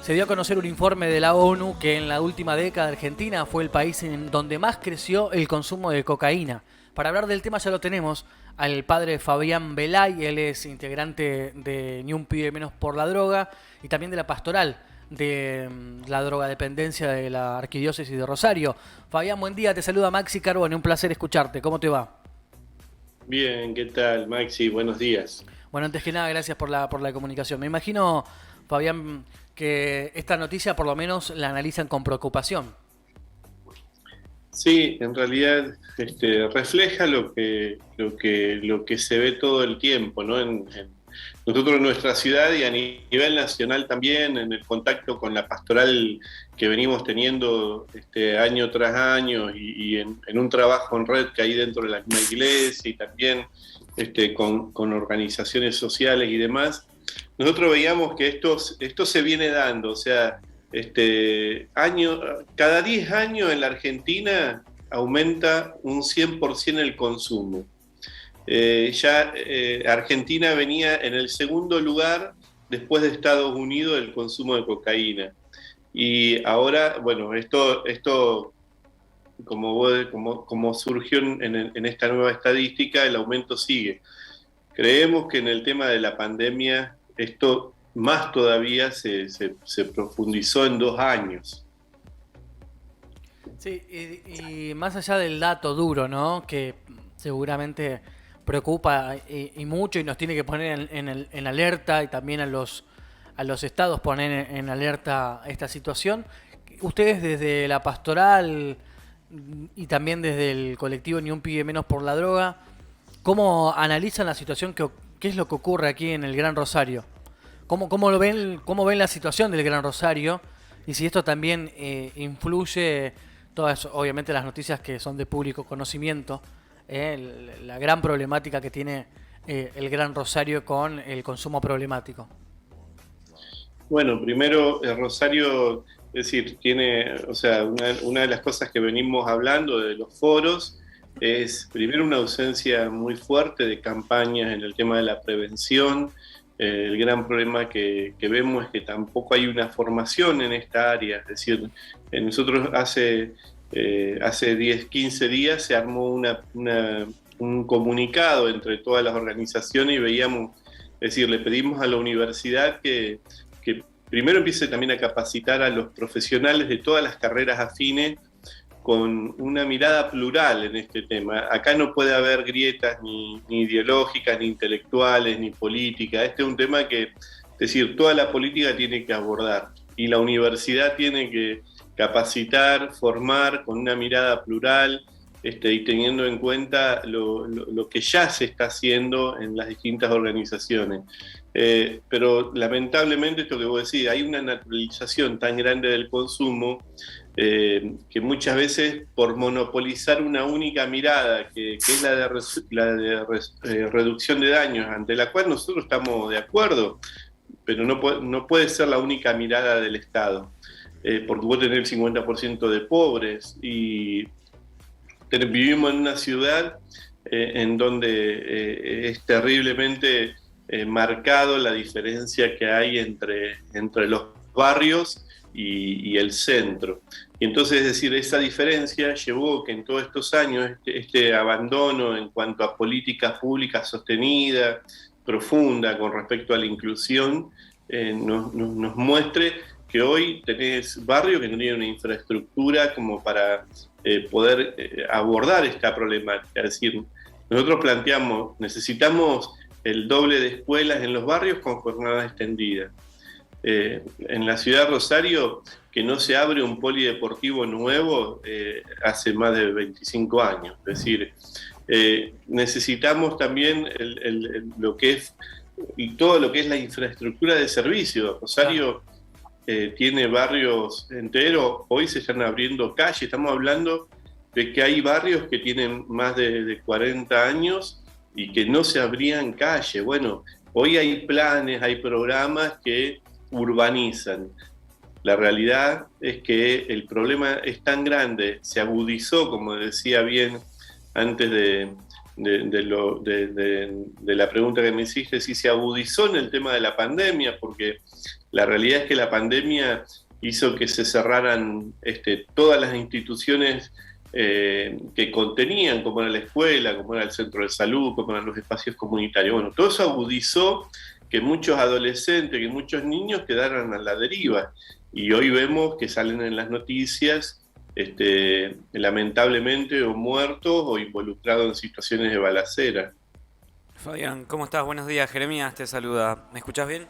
Se dio a conocer un informe de la ONU que en la última década Argentina fue el país en donde más creció el consumo de cocaína. Para hablar del tema ya lo tenemos al padre Fabián Belay, él es integrante de Ni un pibe menos por la droga y también de la pastoral de la drogadependencia de la Arquidiócesis de Rosario. Fabián, buen día, te saluda Maxi Carbone, un placer escucharte, ¿cómo te va? Bien, ¿qué tal, Maxi? Buenos días. Bueno, antes que nada, gracias por la comunicación. Me imagino, Fabián, que esta noticia por lo menos la analizan con preocupación. Sí, en realidad refleja lo que se ve todo el tiempo, ¿no? Nosotros en nuestra ciudad y a nivel nacional también, en el contacto con la pastoral que venimos teniendo año tras año y en un trabajo en red que hay dentro de la misma iglesia y también con organizaciones sociales y demás, nosotros veíamos que esto se viene dando, o sea, cada 10 años en la Argentina aumenta un 100% el consumo. Argentina venía en el segundo lugar después de Estados Unidos del consumo de cocaína. Y ahora, bueno, esto como surgió en esta nueva estadística, el aumento sigue. Creemos que en el tema de la pandemia esto más todavía se profundizó en 2 años. Sí, y más allá del dato duro, ¿no? Que seguramente preocupa y mucho y nos tiene que poner en alerta y también a los estados poner en alerta esta situación. Ustedes desde la pastoral y también desde el colectivo Ni un pibe menos por la droga, ¿cómo analizan la situación? ¿Qué es lo que ocurre aquí en el Gran Rosario? ¿Cómo ven la situación del Gran Rosario? Y si esto también influye, todas obviamente las noticias que son de público conocimiento, la gran problemática que tiene el Gran Rosario con el consumo problemático. Bueno, primero, Rosario, es decir, tiene, o sea, una de las cosas que venimos hablando de los foros es primero una ausencia muy fuerte de campañas en el tema de la prevención. El gran problema que vemos es que tampoco hay una formación en esta área. Es decir, nosotros hace 10, 15 días se armó un comunicado entre todas las organizaciones y veíamos, es decir, le pedimos a la universidad que primero empiece también a capacitar a los profesionales de todas las carreras afines con una mirada plural en este tema. Acá no puede haber grietas ni ideológicas, ni intelectuales, ni políticas. Este es un tema que, es decir, toda la política tiene que abordar y la universidad tiene que capacitar, formar con una mirada plural, y teniendo en cuenta lo que ya se está haciendo en las distintas organizaciones. Pero lamentablemente, esto que vos decís, hay una naturalización tan grande del consumo que muchas veces por monopolizar una única mirada, que es la de reducción de daños, ante la cual nosotros estamos de acuerdo, pero no puede ser la única mirada del Estado, porque vos tenés el 50% de pobres y vivimos en una ciudad en donde es terriblemente marcado la diferencia que hay entre los barrios y el centro. Y entonces, es decir, esa diferencia llevó que en todos estos años este abandono en cuanto a políticas públicas sostenidas, profunda con respecto a la inclusión, nos muestre que hoy tenés barrios que no tienen una infraestructura como para poder abordar esta problemática. Es decir, nosotros planteamos, necesitamos el doble de escuelas en los barrios con jornadas extendidas. En la ciudad de Rosario, que no se abre un polideportivo nuevo hace más de 25 años. Es decir, necesitamos también lo que es y todo lo que es la infraestructura de servicio. Rosario tiene barrios enteros, hoy se están abriendo calles, estamos hablando de que hay barrios que tienen más de 40 años y que no se abrían calles. Bueno, hoy hay planes, hay programas que urbanizan. La realidad es que el problema es tan grande, se agudizó, como decía bien antes de la pregunta que me hiciste, si se agudizó en el tema de la pandemia, porque la realidad es que la pandemia hizo que se cerraran todas las instituciones que contenían, como era la escuela, como era el centro de salud, como eran los espacios comunitarios. Bueno, todo eso agudizó que muchos adolescentes, que muchos niños quedaran a la deriva. Y hoy vemos que salen en las noticias, lamentablemente, o muertos o involucrados en situaciones de balacera. Fabián, ¿cómo estás? Buenos días, Jeremías te saluda. ¿Me escuchás bien?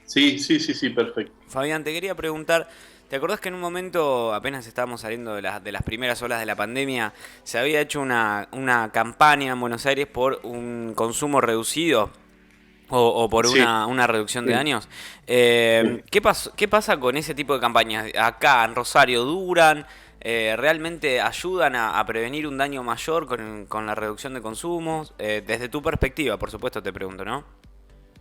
Sí, sí, sí, sí, perfecto. Fabián, te quería preguntar, ¿te acordás que en un momento, apenas estábamos saliendo de las primeras olas de la pandemia, se había hecho una campaña en Buenos Aires por un consumo reducido? O por Sí, una reducción de sí, daños. sí. ¿Qué pasa con ese tipo de campañas? Acá en Rosario duran, realmente ayudan a prevenir un daño mayor con la reducción de consumos. Desde tu perspectiva, por supuesto, te pregunto, ¿no?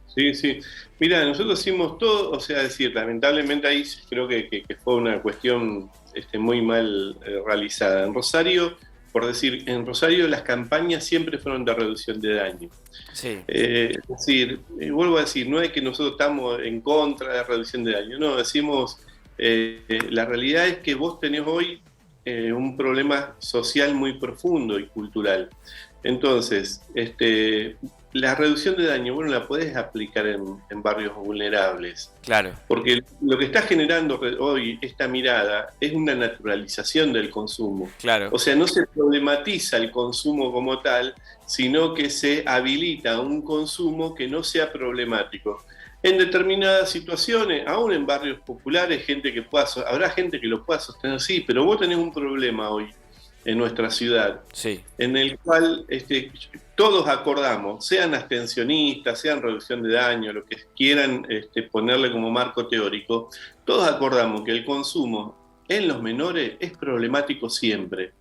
Sí, sí. Mira, nosotros hicimos todo, o sea, decir, lamentablemente ahí creo que fue una cuestión muy mal realizada. En Rosario, por decir, en Rosario las campañas siempre fueron de reducción de daño. Sí, Es decir, vuelvo a decir, no es que nosotros estamos en contra de la reducción de daño, no, decimos, la realidad es que vos tenés hoy un problema social muy profundo y cultural. Entonces, la reducción de daño, bueno, la podés aplicar en barrios vulnerables, claro, porque lo que está generando hoy esta mirada es una naturalización del consumo. claro. O sea, no se problematiza el consumo como tal, sino que se habilita un consumo que no sea problemático. En determinadas situaciones, aún en barrios populares, habrá gente que lo pueda sostener, sí, pero vos tenés un problema hoy en nuestra ciudad, Sí, en el cual todos acordamos, sean abstencionistas, sean reducción de daño, lo que quieran ponerle como marco teórico, todos acordamos que el consumo en los menores es problemático siempre.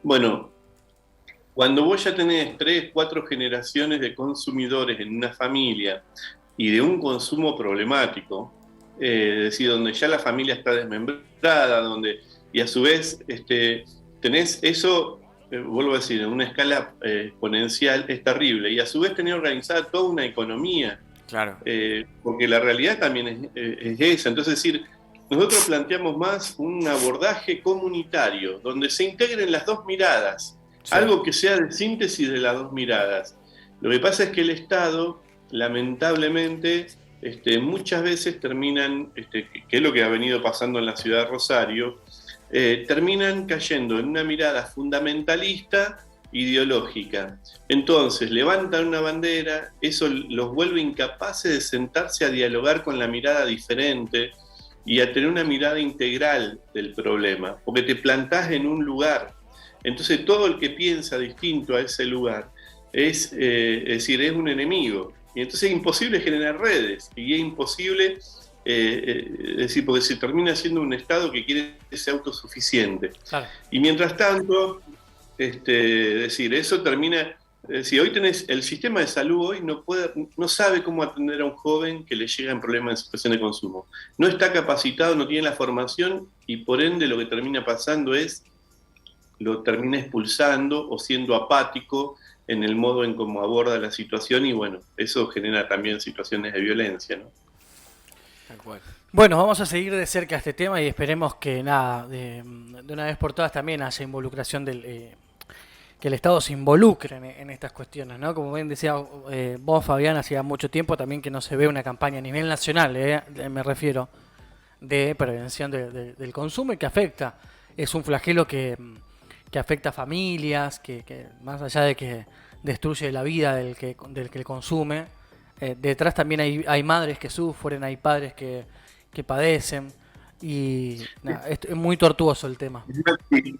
Bueno, cuando vos ya tenés 3, 4 generaciones de consumidores en una familia y de un consumo problemático, es decir, donde ya la familia está desmembrada, y a su vez tenés eso, vuelvo a decir, en una escala exponencial, es terrible, y a su vez tenés organizada toda una economía, claro. porque la realidad también es esa. Entonces, es decir, nosotros planteamos más un abordaje comunitario, donde se integren las dos miradas, Sí, algo que sea de síntesis de las dos miradas. Lo que pasa es que el Estado, lamentablemente, muchas veces terminan, que es lo que ha venido pasando en la ciudad de Rosario, terminan cayendo en una mirada fundamentalista ideológica. Entonces levantan una bandera, eso los vuelve incapaces de sentarse a dialogar con la mirada diferente y a tener una mirada integral del problema, porque te plantás en un lugar. Entonces todo el que piensa distinto a ese lugar es decir, es un enemigo. Y entonces es imposible generar redes y es imposible, es decir, porque se termina siendo un Estado que quiere ser autosuficiente. Claro. Y mientras tanto, es decir, eso termina. Es decir, hoy tenés el sistema de salud hoy no sabe cómo atender a un joven que le llega en problemas de situación de consumo. No está capacitado, no tiene la formación y por ende lo que termina pasando es lo termina expulsando o siendo apático en el modo en cómo aborda la situación y bueno, eso genera también situaciones de violencia, ¿no? tal cual. Bueno, vamos a seguir de cerca este tema y esperemos que nada, de una vez por todas también haya involucración que el Estado se involucre en estas cuestiones, ¿no? Como bien decía vos, Fabián, hacía mucho tiempo también que no se ve una campaña a nivel nacional, me refiero, de prevención del consumo y que afecta. Es un flagelo que afecta a familias, que más allá de que destruye la vida del que consume, detrás también hay madres que sufren, hay padres que padecen y nada, es muy tortuoso el tema.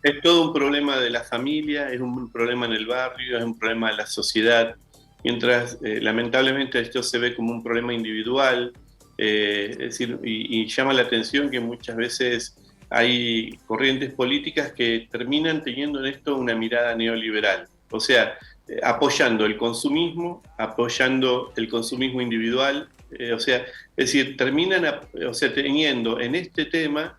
Es todo un problema de la familia, es un problema en el barrio, es un problema de la sociedad, mientras lamentablemente esto se ve como un problema individual, es decir, y llama la atención que muchas veces hay corrientes políticas que terminan teniendo en esto una mirada neoliberal, o sea, apoyando el consumismo individual, o sea, es decir, terminan teniendo en este tema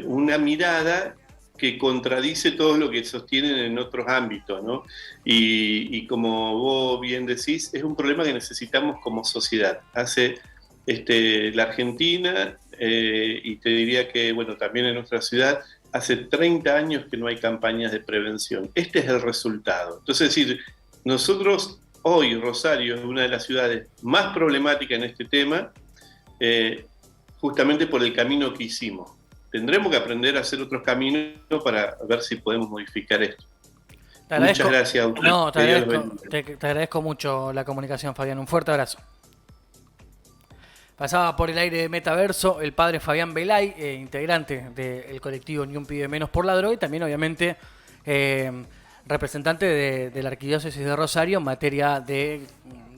una mirada que contradice todo lo que sostienen en otros ámbitos, ¿no? Y como vos bien decís, es un problema que necesitamos como sociedad. Hace la Argentina, y te diría que, bueno, también en nuestra ciudad, hace 30 años que no hay campañas de prevención. Este es el resultado. Entonces, es decir, nosotros hoy, Rosario es una de las ciudades más problemáticas en este tema, justamente por el camino que hicimos. Tendremos que aprender a hacer otros caminos para ver si podemos modificar esto. Muchas gracias a ustedes. No, te agradezco mucho la comunicación, Fabián. Un fuerte abrazo. Pasaba por el aire de Metaverso el padre Fabián Belay, integrante del colectivo Ni un Pibe Menos por la Droga, y también obviamente representante de la Arquidiócesis de Rosario en materia de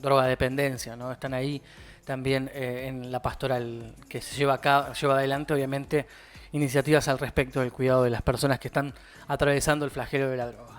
drogadependencia, ¿no? Están ahí también en la pastoral que se lleva adelante, obviamente, iniciativas al respecto del cuidado de las personas que están atravesando el flagelo de la droga.